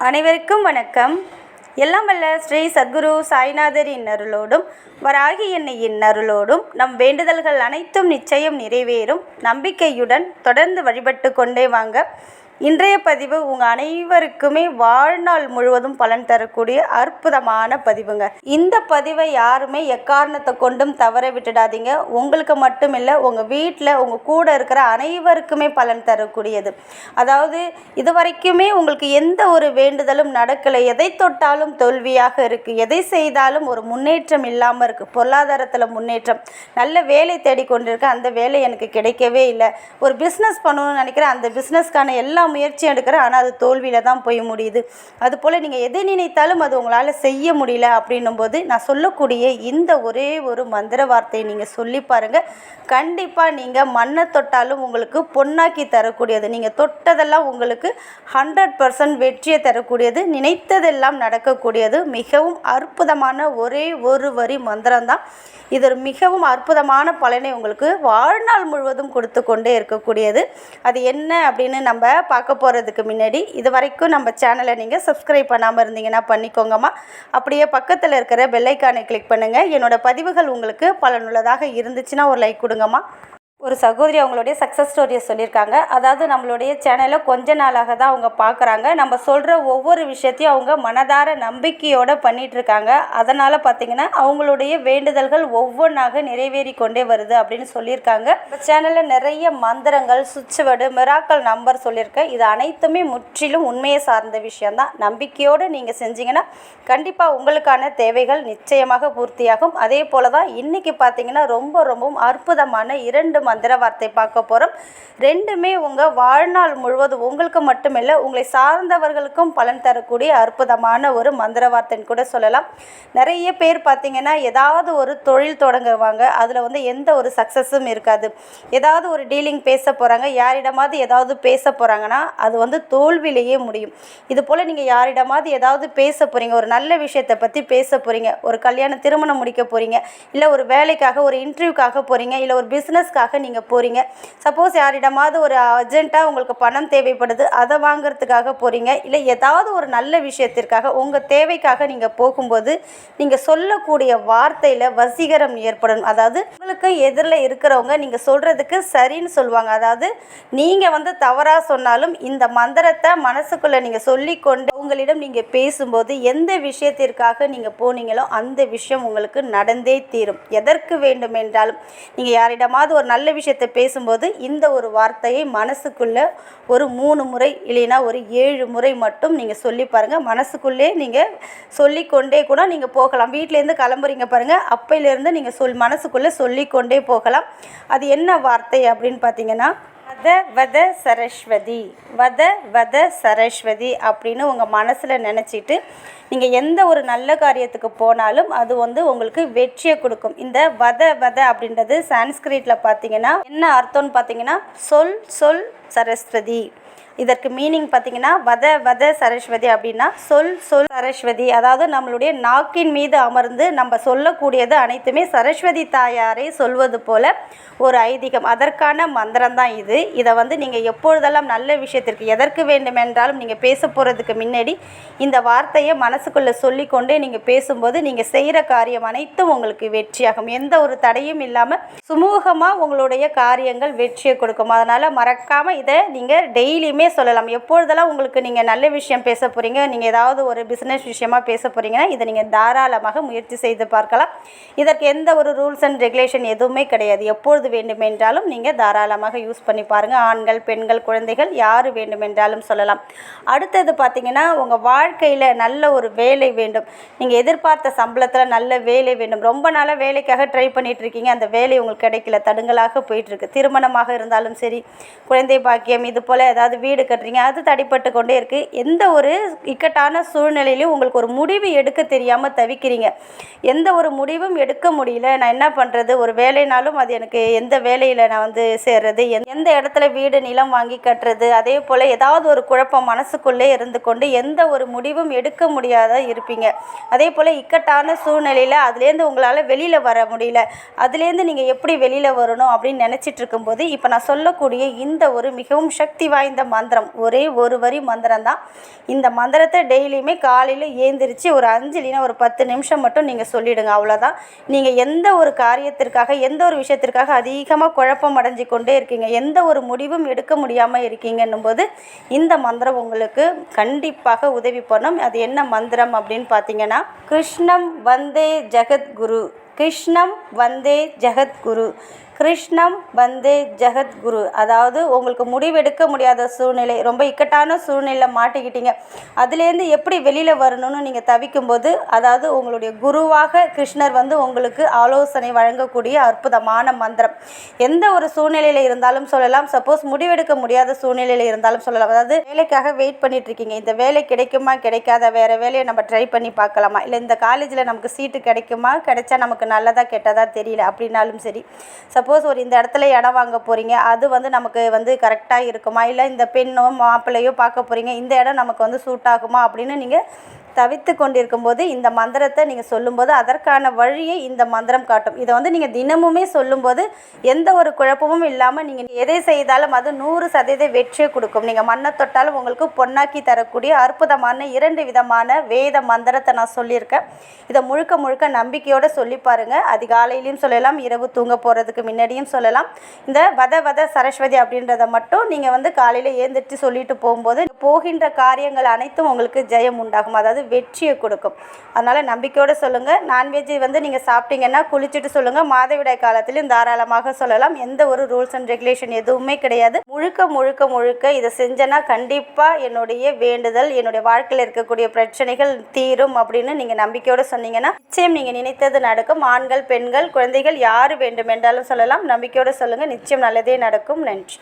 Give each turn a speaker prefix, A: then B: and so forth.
A: அனைவருக்கும் வணக்கம். எல்லாம் வல்ல ஸ்ரீ சத்குரு சாய்நாதரின் அருளோடும் வராகி எண்ணெயின் அருளோடும் நம் வேண்டுதல்கள் அனைத்தும் நிச்சயம் நிறைவேறும் நம்பிக்கையுடன் தொடர்ந்து வழிபட்டு கொண்டே வாங்க. இன்றைய பதிவு உங்கள் அனைவருக்குமே வாழ்நாள் முழுவதும் பலன் தரக்கூடிய அற்புதமான பதிவுங்க. இந்த பதிவை யாருமே எக்காரணத்தை கொண்டும் தவற விட்டுடாதீங்க. உங்களுக்கு மட்டும் இல்லை, உங்கள் வீட்டில் உங்கள் கூட இருக்கிற அனைவருக்குமே பலன் தரக்கூடியது. அதாவது இதுவரைக்குமே உங்களுக்கு எந்த ஒரு வேண்டுதலும் நடக்கலை, எதை தொட்டாலும் தோல்வியாக இருக்குது, எதை செய்தாலும் ஒரு முன்னேற்றம் இல்லாமல் இருக்குது, பொருளாதாரத்தில் முன்னேற்றம், நல்ல வேலை தேடிக்கொண்டிருக்கேன், அந்த வேலை எனக்கு கிடைக்கவே இல்லை, ஒரு பிஸ்னஸ் பண்ணணும்னு நினைக்கிறேன், அந்த பிஸ்னஸ்க்கான எல்லா முயற்சி எடுக்கிறேன், ஆனால் அது தோல்வியில் தான் போய் முடியுது. அதுபோல் நீங்கள் எதை நினைத்தாலும் அது உங்களால் செய்ய முடியல அப்படின்னும் போது நான் சொல்லக்கூடிய இந்த ஒரே ஒரு மந்திர வார்த்தையை நீங்கள் சொல்லி பாருங்கள். கண்டிப்பாக நீங்கள் மண்ணை தொட்டாலும் உங்களுக்கு பொன்னாக்கி தரக்கூடியது, நீங்கள் தொட்டதெல்லாம் உங்களுக்கு 100% வெற்றியை தரக்கூடியது, நினைத்ததெல்லாம் நடக்கக்கூடியது, மிகவும் அற்புதமான ஒரே ஒரு வரி மந்திரம்தான். இது மிகவும் அற்புதமான பலனை உங்களுக்கு வாழ்நாள் முழுவதும் கொடுத்து கொண்டே இருக்கக்கூடியது. அது என்ன அப்படின்னு நம்ம பார்க்க போகிறதுக்கு முன்னாடி இது வரைக்கும் நம்ம சேனலை நீங்கள் சப்ஸ்கிரைப் பண்ணாமல் இருந்தீங்கன்னா பண்ணிக்கோங்கம்மா. அப்படியே பக்கத்தில் இருக்கிற பெல் ஐக்கானை கிளிக் பண்ணுங்கள். என்னோடய பதிவுகள் உங்களுக்கு பலனுள்ளதாக இருந்துச்சுன்னா ஒரு லைக் கொடுங்கம்மா. ஒரு சகோதரி அவங்களுடைய சக்ஸஸ் ஸ்டோரியை சொல்லியிருக்காங்க. அதாவது நம்மளுடைய சேனலை கொஞ்ச நாளாக தான் அவங்க பார்க்குறாங்க. நம்ம சொல்கிற ஒவ்வொரு விஷயத்தையும் அவங்க மனதார நம்பிக்கையோடு பண்ணிகிட்ருக்காங்க. அதனால் பார்த்திங்கன்னா அவங்களுடைய வேண்டுதல்கள் ஒவ்வொன்றாக நிறைவேறி கொண்டே வருது அப்படின்னு சொல்லியிருக்காங்க. இந்த சேனலில் நிறைய மந்திரங்கள், சுவிட்ச் வேர்டு, மிராக்கல் நம்பர் சொல்லியிருக்கேன். இது அனைத்துமே முற்றிலும் உண்மையை சார்ந்த விஷயந்தான். நம்பிக்கையோடு நீங்கள் செஞ்சீங்கன்னா கண்டிப்பாக உங்களுக்கான தேவைகள் நிச்சயமாக பூர்த்தியாகும். அதே போல் தான் இன்றைக்கி பார்த்திங்கன்னா ரொம்பவும் அற்புதமான 2 மந்திர வார்த்தை பார்க்க போகிறோம். ரெண்டுமே உங்கள் வாழ்நாள் முழுவதும் உங்களுக்கு மட்டுமில்லை, உங்களை சார்ந்தவர்களுக்கும் பலன் தரக்கூடிய அற்புதமான ஒரு மந்திர வார்த்தைன்னு கூட சொல்லலாம். நிறைய பேர் பார்த்திங்கன்னா ஏதாவது ஒரு தொழில் தொடங்குவாங்க, அதில் எந்த ஒரு சக்ஸஸும் இருக்காது. ஏதாவது ஒரு டீலிங் பேச போகிறாங்க, யாரிடமாவது ஏதாவது பேச போகிறாங்கன்னா அது தோல்வியிலேயே முடியும். இது போல் நீங்கள் யாரிடமாவது ஏதாவது பேச போகிறீங்க, ஒரு நல்ல விஷயத்தை பற்றி பேச போகிறீங்க, ஒரு திருமணம் முடிக்க போகிறீங்க, இல்லை ஒரு வேலைக்காக ஒரு இன்டர்வியூக்காக போகிறீங்க, இல்லை ஒரு பிஸ்னஸ்க்காக நீங்கள் போகிறீங்க, சப்போஸ் யாரிடமாவது ஒரு அர்ஜென்ட்டாக உங்களுக்கு பணம் தேவைப்படுது, அதை வாங்கிறதுக்காக போகிறீங்க, இல்லை ஏதாவது ஒரு நல்ல விஷயத்திற்காக உங்கள் தேவைக்காக நீங்கள் போகும்போது நீங்கள் சொல்லக்கூடிய வார்த்தையில் வசீகரம் ஏற்படணும். அதாவது உங்களுக்கு எதிரில் இருக்கிறவங்க நீங்கள் சொல்கிறதுக்கு சரின்னு சொல்லுவாங்க. அதாவது நீங்கள் தவறாக சொன்னாலும் இந்த மந்திரத்தை மனசுக்குள்ளே நீங்கள் சொல்லிக்கொண்டு உங்களிடம் நீங்கள் பேசும்போது எந்த விஷயத்திற்காக நீங்கள் போனீங்களோ அந்த விஷயம் உங்களுக்கு நடந்தே தீரும். எதற்கு வேண்டும் என்றாலும் நீங்கள் யாரிடமாவது ஒரு நல்ல விஷயத்தை பேசும்போது இந்த ஒரு வார்த்தையை மனசுக்குள்ளே ஒரு 3 முறை இல்லைன்னா ஒரு 7 முறை மட்டும் நீங்கள் சொல்லி பாருங்கள். மனசுக்குள்ளே நீங்கள் சொல்லிக்கொண்டே கூட நீங்கள் போகலாம். வீட்டிலேருந்து கிளம்புறீங்க பாருங்கள், அப்பையிலேருந்து நீங்கள் மனசுக்குள்ளே சொல்லிக்கொண்டே போகலாம். அது என்ன வார்த்தை அப்படின்னு பார்த்தீங்கன்னா, வத சரஸ்வதி, வத சரஸ்வதி அப்படின்னு உங்கள் மனசில் நினச்சிட்டு நீங்கள் எந்த ஒரு நல்ல காரியத்துக்கு போனாலும் அது உங்களுக்கு வெற்றியை கொடுக்கும். இந்த வத அப்படின்றது சான்ஸ்கிரிட்டில் பார்த்தீங்கன்னா என்ன அர்த்தம்னு பார்த்தீங்கன்னா சொல் சரஸ்வதி. இதற்கு மீனிங் பார்த்தீங்கன்னா வத சரஸ்வதி அப்படின்னா சொல் சரஸ்வதி. அதாவது நம்மளுடைய நாக்கின் மீது அமர்ந்து நம்ம சொல்லக்கூடியது அனைத்துமே சரஸ்வதி தாயாரை சொல்வது போல ஒரு ஐதீகம். அதற்கான மந்திரம் தான் இது. இதை நீங்கள் எப்பொழுதெல்லாம் நல்ல விஷயத்திற்கு எதற்கு வேண்டுமென்றாலும் நீங்கள் பேச போகிறதுக்கு முன்னாடி இந்த வார்த்தையை மனசுக்குள்ளே சொல்லிக்கொண்டே நீங்கள் பேசும்போது நீங்கள் செய்கிற காரியம் அனைத்தும் உங்களுக்கு வெற்றியாகும். எந்த ஒரு தடையும் இல்லாமல் சுமூகமாக உங்களுடைய காரியங்கள் வெற்றியை கொடுக்கும். அதனால் மறக்காமல் இதை நீங்கள் டெய்லியுமே சொல்லலாம். எப்பொழுதெல்லாம் உங்களுக்கு நீங்கள் நல்ல விஷயம் பேச போகிறீங்க, நீங்கள் ஏதாவது ஒரு பிஸ்னஸ் விஷயமாக பேச போகிறீங்கன்னா இதை நீங்கள் தாராளமாக முயற்சி செய்து பார்க்கலாம். இதற்கு எந்த ஒரு ரூல்ஸ் அண்ட் ரெகுலேஷன் எதுவுமே கிடையாது. எப்பொழுது வேண்டுமென்றாலும் நீங்கள் தாராளமாக யூஸ் பண்ணி பாருங்கள். ஆண்கள், பெண்கள், குழந்தைகள் யார் வேண்டுமென்றாலும் சொல்லலாம். அடுத்தது பார்த்திங்கன்னா, உங்கள் வாழ்க்கையில் நல்ல ஒரு வேலை வேண்டும், நீங்கள் எதிர்பார்த்த சம்பளத்தில் நல்ல வேலை வேண்டும், ரொம்ப நாளாக வேலைக்காக ட்ரை பண்ணிகிட்டு இருக்கீங்க, அந்த வேலை உங்களுக்கு கிடைக்கல, தடுங்கலாக போயிட்டுருக்கு. திருமணமாக இருந்தாலும் சரி, குழந்தை பாக்கியம், இது போல் ஏதாவது வீடு கட்டுறீங்க, அது தடைப்பட்டு கொண்டே இருக்குது. எந்த ஒரு இக்கட்டான சூழ்நிலையிலும் உங்களுக்கு ஒரு முடிவு எடுக்க தெரியாமல் தவிக்கிறீங்க, எந்த ஒரு முடிவும் எடுக்க முடியல, நான் என்ன பண்ணுறது, ஒரு வேலைனாலும் அது எனக்கு எந்த வேலையில் நான் சேர்றது, எந்த இடத்துல வீடு நிலம் வாங்கி கட்டுறது, அதே போல் ஏதாவது ஒரு குழப்பம் மனசுக்குள்ளே இருந்து கொண்டு எந்த ஒரு முடிவும் எடுக்க முடியாத இருப்பீங்க. அதே போல் இக்கட்டான சூழ்நிலையில் அதுலேருந்து உங்களால் வெளியில் வர முடியல, அதுலேருந்து நீங்கள் எப்படி வெளியில் வரணும் அப்படின்னு நினச்சிட்டு இருக்கும்போது இப்போ நான் சொல்லக்கூடிய இந்த ஒரு மிகவும் சக்தி வாய்ந்த மந்திரம். ஒரே ஒரு வரி மந்திரம் தான். இந்த மந்திரத்தை டெய்லியுமே காலையில் ஏந்திரிச்சு ஒரு 5 இல்லைன்னா ஒரு 10 நிமிஷம் மட்டும் நீங்கள் சொல்லிவிடுங்க. அவ்வளோதான். நீங்கள் எந்த ஒரு காரியத்திற்காக எந்த ஒரு விஷயத்திற்காக அதிகமாக குழப்பம் அடைஞ்சு கொண்டே இருக்கீங்க, எந்த ஒரு முடிவும் எடுக்க முடியாமல் இருக்கீங்கன்னும் போது இந்த மந்திரம் உங்களுக்கு கண்டிப்பாக உதவி பண்ணும். அது என்ன மந்திரம் அப்படின்னு பார்த்தீங்கன்னா, கிருஷ்ணம் வந்தே ஜெகத்குரு, கிருஷ்ணம் வந்தே ஜெகத்குரு, கிருஷ்ணம் வந்தே ஜெகத்குரு. அதாவது உங்களுக்கு முடிவெடுக்க முடியாத சூழ்நிலை, ரொம்ப இக்கட்டான சூழ்நிலை மாட்டிக்கிட்டீங்க, அதுலேருந்து எப்படி வெளியில் வரணும்னு நீங்கள் தவிக்கும்போது, அதாவது உங்களுடைய குருவாக கிருஷ்ணர் வந்து உங்களுக்கு ஆலோசனை வழங்கக்கூடிய அற்புதமான மந்திரம். எந்த ஒரு சூழ்நிலையில் இருந்தாலும் சொல்லலாம். சப்போஸ் முடிவெடுக்க முடியாத சூழ்நிலையில் இருந்தாலும் சொல்லலாம். அதாவது வேலைக்காக வெயிட் பண்ணிகிட்ருக்கீங்க, இந்த வேலை கிடைக்குமா கிடைக்காத, வேறு வேலையை நம்ம ட்ரை பண்ணி பார்க்கலாமா, இல்லை இந்த காலேஜில் நமக்கு சீட்டு கிடைக்குமா, கிடைச்சா நமக்கு நல்லதா கெட்டதா தெரியல அப்படின்னாலும் சரி, சப்போஸ் ஒரு இந்த இடத்துல இடம் வாங்க போகிறீங்க, அது வந்து நமக்கு வந்து கரெக்டாக இருக்குமா, இல்லை இந்த பெண்ணோ மாப்பிள்ளையோ பார்க்க போகிறீங்க, இந்த இடம் நமக்கு வந்து சூட் ஆகுமா அப்படின்னு நீங்கள் தவித்து கொண்டிருக்கும்போது இந்த மந்திரத்தை நீங்கள் சொல்லும்போது அதற்கான வழியை இந்த மந்திரம் காட்டும். இதை வந்து நீங்கள் தினமுமே சொல்லும்போது எந்த ஒரு குழப்பமும் இல்லாமல் நீங்கள் எதை செய்தாலும் அது 100% வெற்றியை கொடுக்கும். நீங்கள் மண்ணை தொட்டாலும் உங்களுக்கு பொன்னாக்கி தரக்கூடிய அற்புதமான 2 விதமான வேத மந்திரத்தை நான் சொல்லியிருக்கேன். இதை முழுக்க முழுக்க நம்பிக்கையோடு சொல்லி பாருங்கள். அதிகாலையிலையும் சொல்லலாம், இரவு தூங்க போகிறதுக்கு முன்னாடியும் சொல்லலாம். இந்த வத சரஸ்வதி அப்படின்றத மட்டும் நீங்கள் வந்து காலையில் ஏந்திரிச்சு சொல்லிட்டு போகும்போது போகின்ற காரியங்கள் அனைத்தும் உங்களுக்கு ஜெயம் உண்டாகும், அதாவது வெற்றியை கொடுக்கும். அதனால் நம்பிக்கையோடு சொல்லுங்கள். நான்வெஜ் வந்து நீங்கள் சாப்பிட்டீங்கன்னா குளிச்சுட்டு சொல்லுங்கள். மாதவிடாய் காலத்திலும் தாராளமாக சொல்லலாம். எந்த ஒரு ரூல்ஸ் அண்ட் ரெகுலேஷன் எதுவுமே கிடையாது. முழுக்க இதை செஞ்சேன்னா கண்டிப்பாக என்னுடைய வேண்டுதல், என்னுடைய வாழ்க்கையில் இருக்கக்கூடிய பிரச்சனைகள் தீரும் அப்படின்னு நீங்கள் நம்பிக்கையோடு சொன்னீங்கன்னா நிச்சயம் நீங்கள் நினைத்தது நடக்கும். ஆண்கள், பெண்கள், குழந்தைகள் யார் வேண்டும் என்றாலும் சொல்லலாம். நம்பிக்கையோடு சொல்லுங்கள், நிச்சயம் நல்லதே நடக்கும். நன்றி.